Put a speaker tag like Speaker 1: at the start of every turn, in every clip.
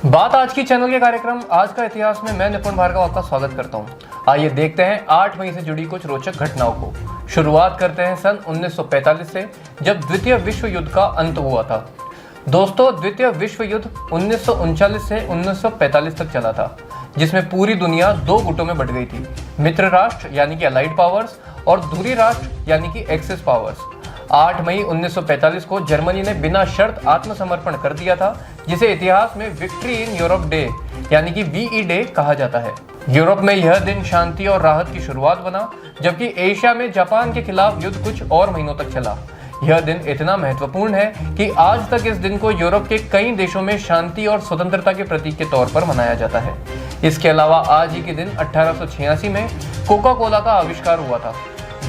Speaker 1: बात आज की चैनल के कार्यक्रम आज का इतिहास में मैं निपुण भार्गव आपका स्वागत करता हूं। आइए देखते हैं 8 मई से जुड़ी कुछ रोचक घटनाओं को। शुरुआत करते हैं सन 1945 से, जब द्वितीय विश्व युद्ध का अंत हुआ था। दोस्तों, द्वितीय विश्व युद्ध 1939 से 1945 तक चला था, जिसमें पूरी दुनिया दो गुटों में बट गई थी। मित्र राष्ट्र यानी कि अलाइड पावर्स और धुरी राष्ट्र यानी कि एक्सिस पावर्स। 8 मई 1945 को जर्मनी ने बिना शर्त आत्मसमर्पण कर दिया था, जिसे इतिहास में विक्ट्री इन यूरोप डे यानी कि वीई डे कहा जाता है। यूरोप में यह दिन शांति और राहत की शुरुआत बना, जबकि एशिया में जापान के खिलाफ युद्ध कुछ और महीनों तक चला। यह दिन इतना महत्वपूर्ण है कि आज तक इस दिन को यूरोप के कई देशों में शांति और स्वतंत्रता के प्रतीक के तौर पर मनाया जाता है। इसके अलावा आज ही के दिन 1886 में कोका कोला का आविष्कार हुआ था।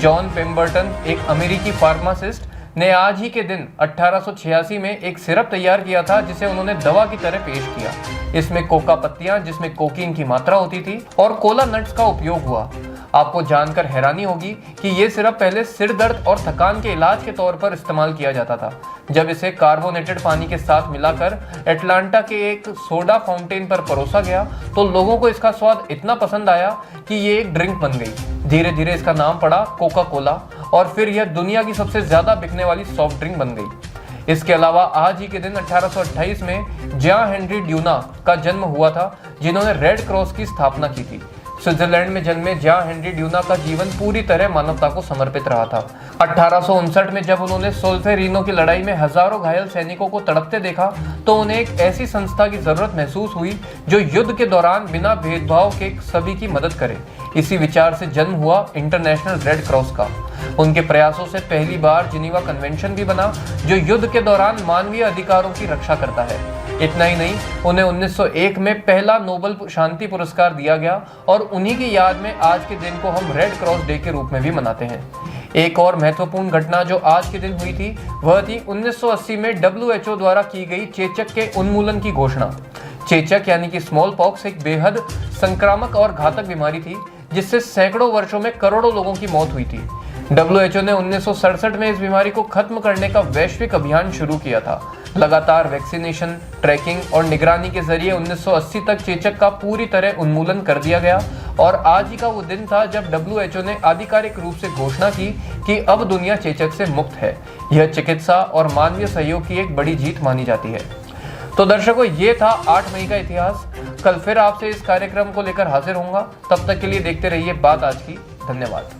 Speaker 1: जॉन पेम्बर्टन, एक अमेरिकी फार्मासिस्ट, ने आज ही के दिन 1886 में एक सिरप तैयार किया था, जिसे उन्होंने दवा की तरह पेश किया। इसमें कोका पत्तियां, जिसमें कोकीन की मात्रा होती थी, और कोला नट्स का उपयोग हुआ। आपको जानकर हैरानी होगी कि ये सिरप पहले सिर दर्द और थकान के इलाज के तौर पर इस्तेमाल किया जाता था। जब इसे कार्बोनेटेड पानी के साथ मिलाकर एटलांटा के एक सोडा फाउंटेन पर परोसा गया, तो लोगों को इसका स्वाद इतना पसंद आया कि ये एक ड्रिंक बन गई। धीरे धीरे इसका नाम पड़ा कोका कोला, और फिर यह दुनिया की सबसे ज्यादा बिकने वाली सॉफ्ट ड्रिंक बन गई। इसके अलावा आज ही के दिन 1828 में जॉन हेनरी ड्यूना का जन्म हुआ था, जिन्होंने रेड क्रॉस की स्थापना की थी। स्विट्जरलैंड में जन्मे जॉन हेनरी ड्यूना का जीवन पूरी तरह मानवता को समर्पित रहा था। 1859 में जब उन्होंने सोल्फेरिनो की लड़ाई में हजारों घायल सैनिकों को तड़पते देखा, तो उन्हें एक ऐसी संस्था की जरूरत महसूस हुई जो युद्ध के दौरान बिना भेदभाव के सभी की मदद करे। इसी विचार से जन्म हुआ इंटरनेशनल रेड क्रॉस का। उनके प्रयासों से पहली बार जिनीवा कन्वेंशन भी बना, जो युद्ध के दौरान मानवीय अधिकारों की रक्षा करता है। इतना ही नहीं, उन्हें 1901 में पहला नोबेल शांति पुरस्कार दिया गया, और उन्हीं की याद में आज के दिन को हम रेड क्रॉस डे के रूप में भी मनाते हैं। एक और महत्वपूर्ण घटना जो आज के दिन हुई थी, वह थी 1980 में WHO द्वारा की गई चेचक के उन्मूलन की घोषणा। चेचक यानी कि स्मॉल पॉक्स एक बेहद संक्रामक और घातक बीमारी थी, जिससे सैकड़ों वर्षों में करोड़ों लोगों की मौत हुई थी। WHO ने 1967 में इस बीमारी को खत्म करने का वैश्विक अभियान शुरू किया था। लगातार वैक्सीनेशन, ट्रैकिंग और निगरानी के जरिए 1980 तक चेचक का पूरी तरह उन्मूलन कर दिया गया, और आज ही का वो दिन था जब WHO ने आधिकारिक रूप से घोषणा की कि अब दुनिया चेचक से मुक्त है। यह चिकित्सा और मानवीय सहयोग की एक बड़ी जीत मानी जाती है। तो दर्शकों, ये था 8 मई का इतिहास। कल फिर आपसे इस कार्यक्रम को लेकर हाजिर होऊंगा। तब तक के लिए देखते रहिए बात आज की। धन्यवाद।